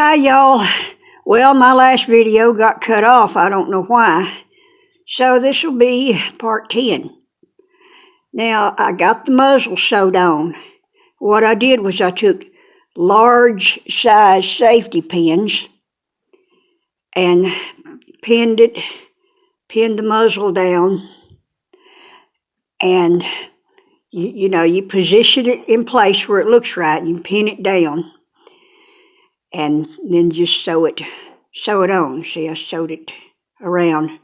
Hi y'all. Well, my last video got cut off. I don't know why. So this will be part 10. Now, I got the muzzle sewed on. What I did was I took large size safety pins and pinned the muzzle down, and you position it in place where it looks right and you pin it down, and then just sew it on. See, I sewed it around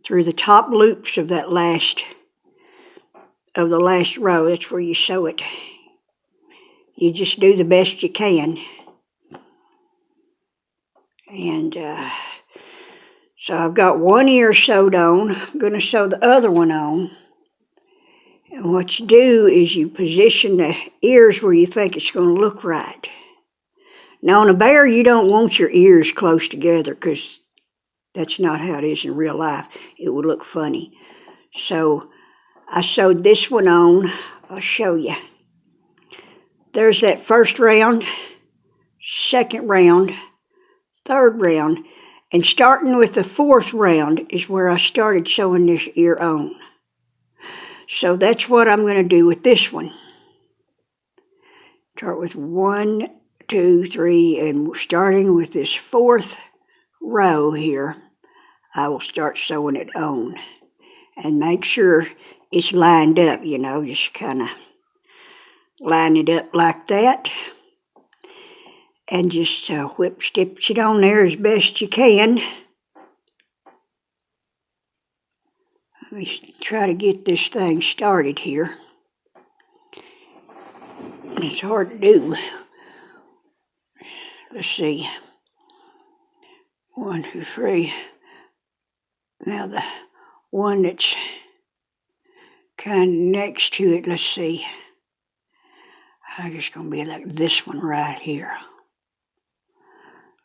through the top loops of the last row. That's where you sew it. You just do the best you can. And so I've got one ear sewed on. I'm going to sew the other one on. And what you do is you position the ears where you think it's going to look right. Now on a bear, you don't want your ears close together because that's not how it is in real life. It would look funny. So I sewed this one on. I'll show you. There's that first round, second round, third round, and starting with the fourth round is where I started sewing this ear on. So that's what I'm going to do with this one. Start with 1, 2, 3, and starting with this fourth row here, I will start sewing it on. And make sure it's lined up, just kind of line it up like that. And just whip stitch it on there as best you can. Let me try to get this thing started here. It's hard to do. Let's see. 1, 2, 3. Now the one that's kind of next to it, let's see. I guess it's going to be like this one right here.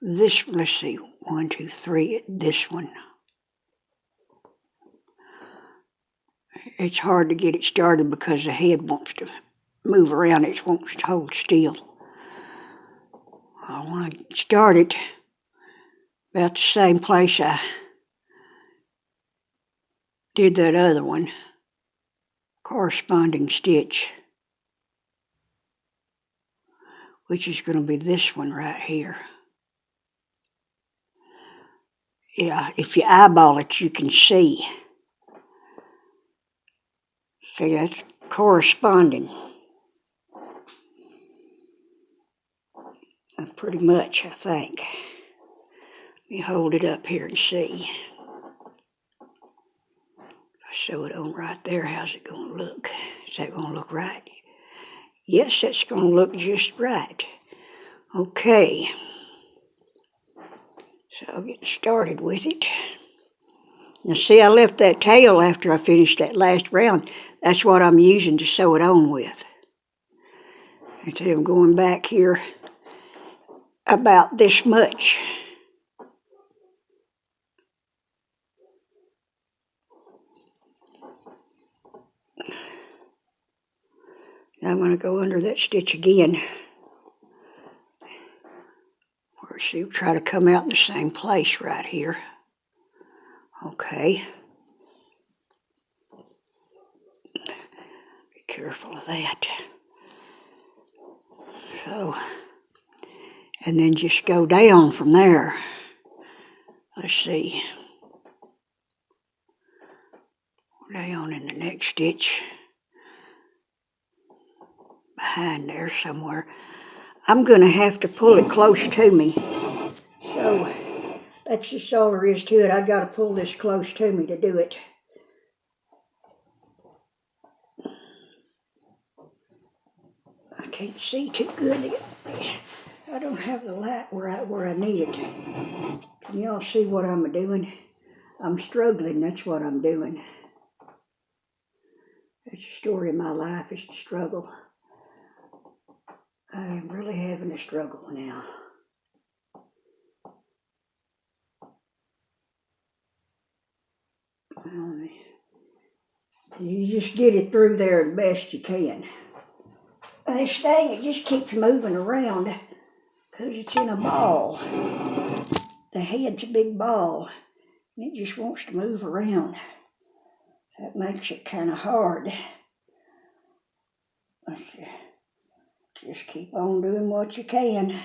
This, let's see, 1, 2, 3, this one. It's hard to get it started because the head wants to move around. It wants to hold still. I want to start it about the same place I did that other one. Corresponding stitch, which is going to be this one right here. Yeah, if you eyeball it, you can see. See, that's corresponding. Pretty much, I think. Let me hold it up here and see. If I sew it on right there, how's it going to look? Is that going to look right? Yes, that's going to look just right. Okay. So I'll get started with it. Now see, I left that tail after I finished that last round. That's what I'm using to sew it on with. I'm going back here about this much. Now I'm going to go under that stitch again. Or see, try to come out in the same place right here. Okay. Be careful of that. So, and then just go down from there. Let's see. Down in the next stitch. Behind there somewhere. I'm going to have to pull it close to me. So, that's just all there is to it. I got to pull this close to me to do it. I can't see too good. I don't have the light where I need it. Can y'all see what I'm doing? I'm struggling, that's what I'm doing. That's the story of my life, is to struggle. I am really having a struggle now. You just get it through there the best you can. This thing, it just keeps moving around. because it's in a ball. The head's a big ball, and it just wants to move around. That makes it kind of hard. Just keep on doing what you can.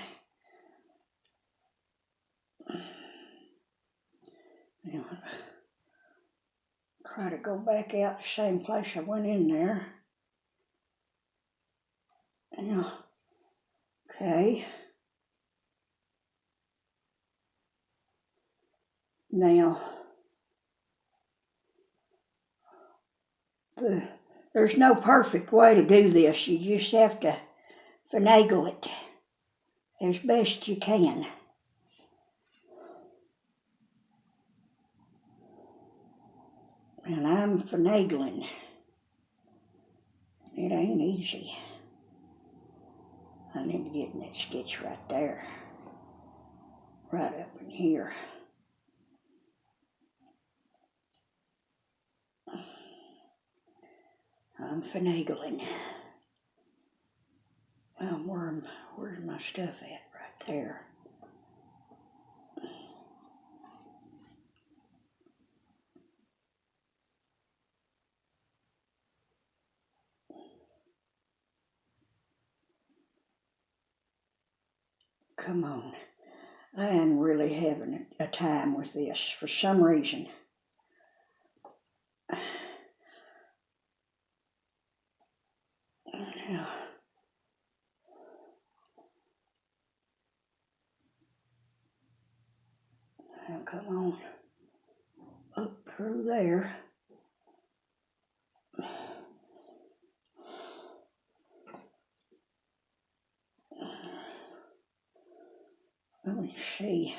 Try to go back out the same place I went in there. Okay. Now, there's no perfect way to do this. You just have to finagle it as best you can. And I'm finagling. It ain't easy. I need to get in that stitch right there. Right up in here. I'm finagling. Where's my stuff at? Right there. Come on. I am really having a time with this for some reason. Now, come on. Up through there. Let me see.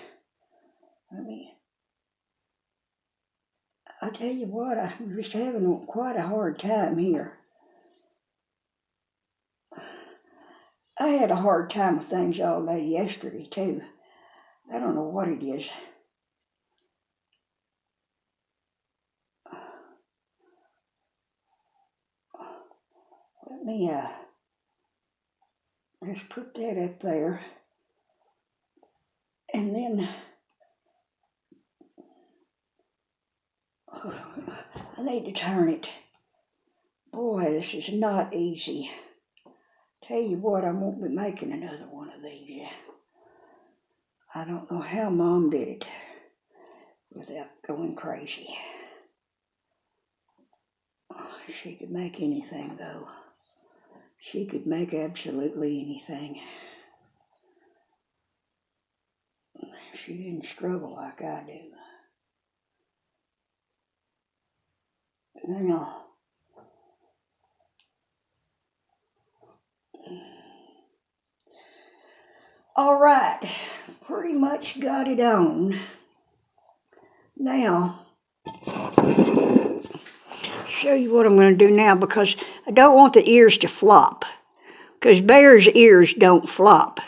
I tell you what, I'm just having quite a hard time here. I had a hard time with things all day yesterday, too. I don't know what it is. Let me just put that up there. And then I need to turn it. Boy, this is not easy. Tell you what, I won't be making another one of these. I don't know how Mom did it without going crazy. She could make anything, though. She could make absolutely anything. She didn't struggle like I do. Now, all right, pretty much got it on. Now, show you what I'm going to do now, because I don't want the ears to flop, because bears' ears don't flop.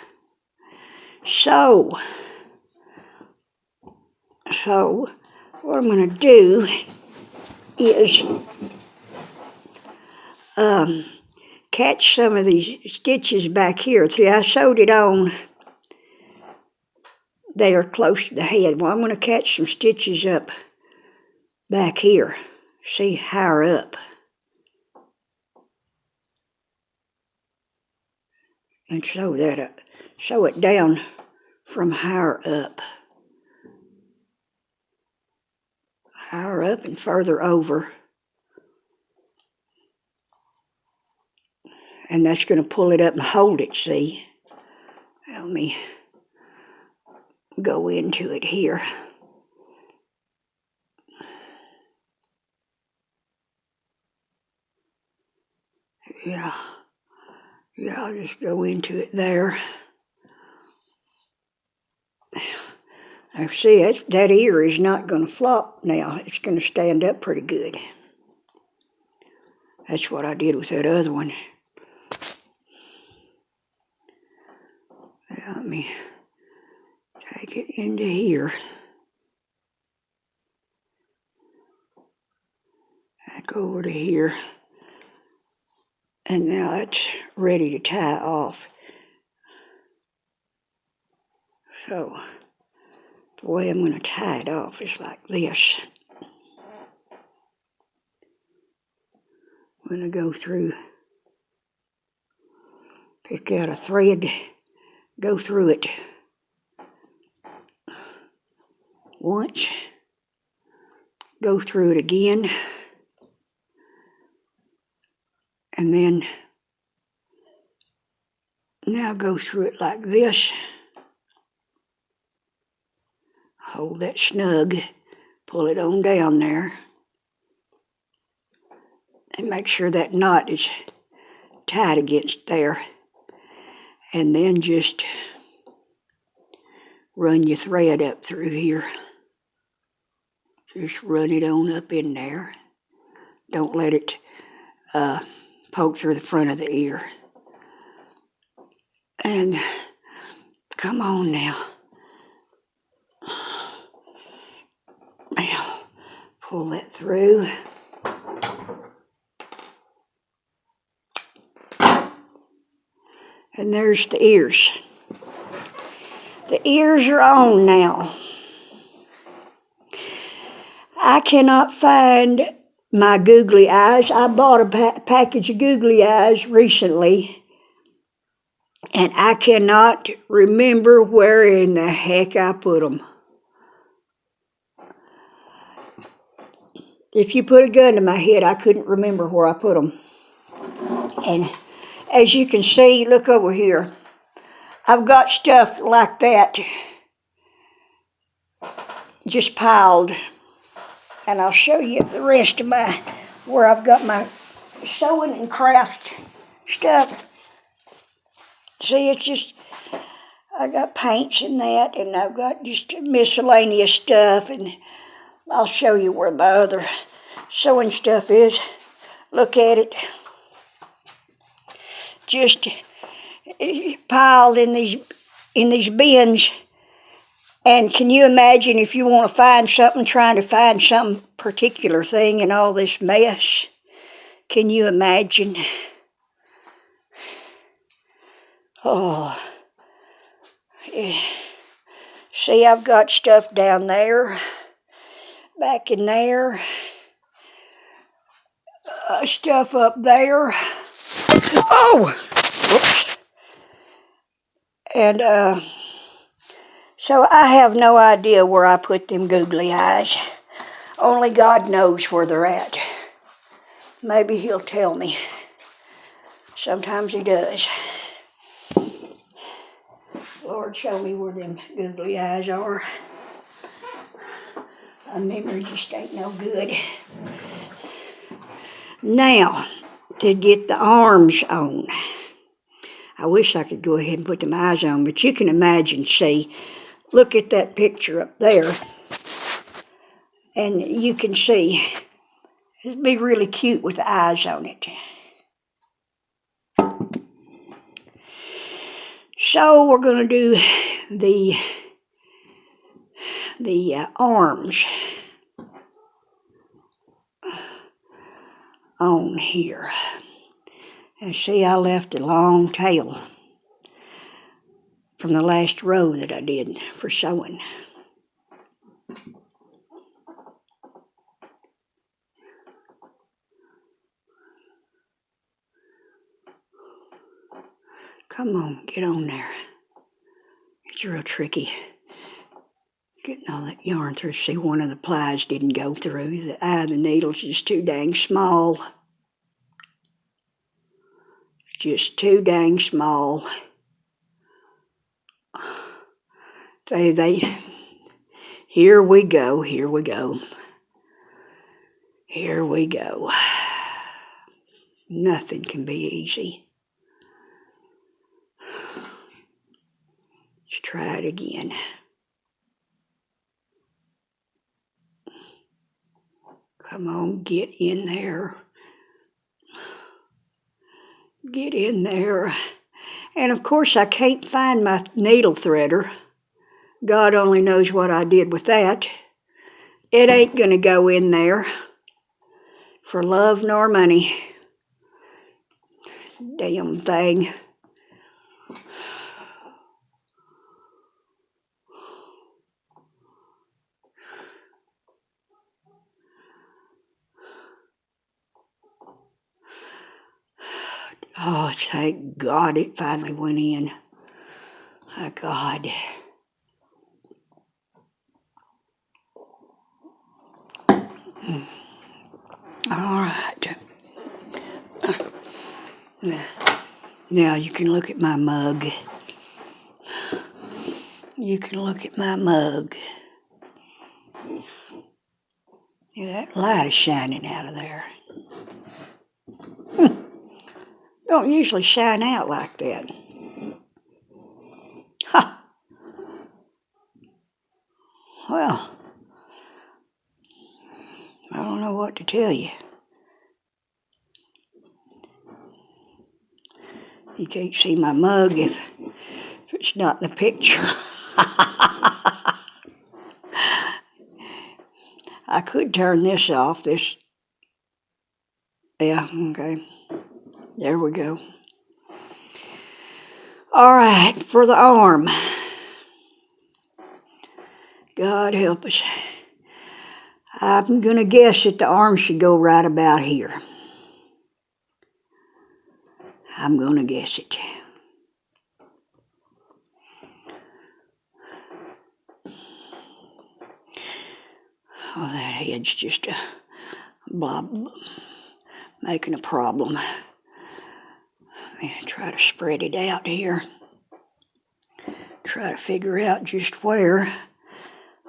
So what I'm going to do is catch some of these stitches back here. See, I sewed it on there close to the head. Well, I'm going to catch some stitches up back here. See, higher up. And sew that up. Sew it down from higher up. Higher up and further over. And that's going to pull it up and hold it, see? Let me go into it here. Yeah, I'll just go into it there. Now see, that ear is not going to flop now. It's going to stand up pretty good. That's what I did with that other one. Let me take it into here. Back over to here. And now it's ready to tie off. So, the way I'm going to tie it off is like this. I'm going to go through, pick out a thread, go through it once, go through it again, and then now go through it like this. Hold that snug, pull it on down there, and make sure that knot is tight against there. And then just run your thread up through here. Just run it on up in there. Don't let it poke through the front of the ear. And come on now. Now, pull that through. And there's the ears. The ears are on now. I cannot find my googly eyes. I bought a package of googly eyes recently, and I cannot remember where in the heck I put them. If you put a gun to my head, I couldn't remember where I put them. And as you can see, look over here. I've got stuff like that just piled. And I'll show you the rest of where I've got my sewing and craft stuff. See, it's just, I got paints and that, and I've got just miscellaneous stuff, and I'll show you where my other sewing stuff is. Look at it. Just piled in these bins. And can you imagine if you want to find something, trying to find some particular thing in all this mess? Can you imagine? Oh. Yeah. See, I've got stuff down there, back in there, stuff up there. Oh! Whoops. And, so I have no idea where I put them googly eyes. Only God knows where they're at. Maybe He'll tell me. Sometimes He does. Lord, show me where them googly eyes are. My memory just ain't no good. Now, to get the arms on. I wish I could go ahead and put them eyes on, but you can imagine, see, look at that picture up there, and you can see it'd be really cute with the eyes on it. So we're going to do the arms on here. And see, I left a long tail from the last row that I did for sewing. Come on, get on there. It's real tricky getting all that yarn through. See, one of the plies didn't go through. The eye of the needle's just too dang small. Just too dang small. Here we go, here we go. Here we go. Nothing can be easy. Let's try it again. Come on, get in there. Get in there. And of course I can't find my needle threader. God only knows what I did with that. It ain't gonna go in there for love nor money. Damn thing. Oh, thank God it finally went in. Thank God. All right. Now you can look at my mug. You can look at my mug. Yeah, that light is shining out of there. Don't usually shine out like that. Ha! Well, I don't know what to tell you. You can't see my mug if it's not in the picture. I could turn this off. Yeah, okay. There we go. All right, for the arm. God help us. I'm going to guess that the arm should go right about here. I'm going to guess it. Oh, that head's just a blob, making a problem. Let me try to spread it out here. Try to figure out just where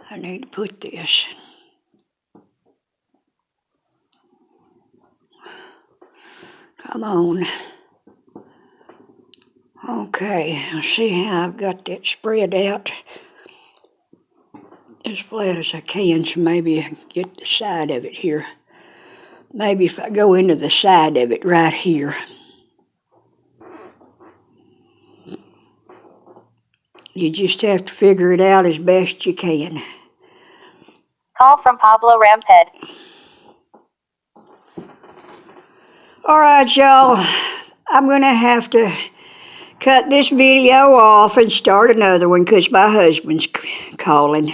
I need to put this. Come on. Okay, I see how I've got that spread out as flat as I can, so maybe I can get the side of it here. Maybe if I go into the side of it right here. You just have to figure it out as best you can. Call from Pablo Ramshead. All right, y'all. I'm going to have to cut this video off and start another one because my husband's calling.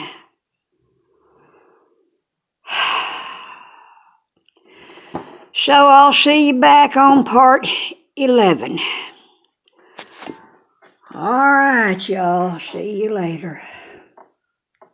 So I'll see you back on part 11. All right, y'all. See you later.